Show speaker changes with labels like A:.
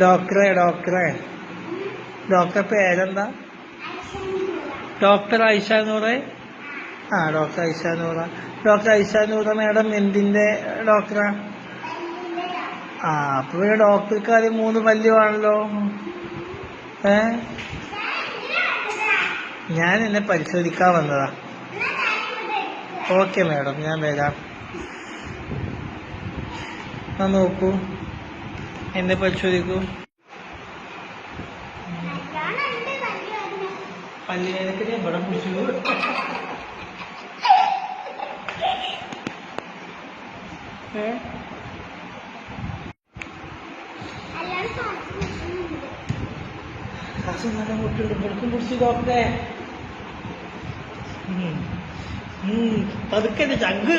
A: ഡോക്ടറെ പേരെന്താ? ഡോക്ടർ ഐഷ നൂറ്. Doctor Aisha Noora. Doctor Aisha Noora madam എന്തിന്റെ ഡോക്ടറാ? അപ്പൊ പിന്നെ ഡോക്ടർക്ക് ആദ്യം 3 പല്ല് വേണല്ലോ. ഞാൻ എന്നെ പരിശോധിക്കാൻ വന്നതാ. ഓക്കെ മാഡം, ഞാൻ വരാം. നോക്കൂ, എന്നെ പരിശോധിക്കൂ. പല്ലിനൊക്കെ ഇവിടെ പിടിച്ചു. നല്ല മുട്ടുണ്ട്, വെളുക്കും പിടിച്ചു ഡോക്ടറെ. പതുക്കെ ചങ്ക്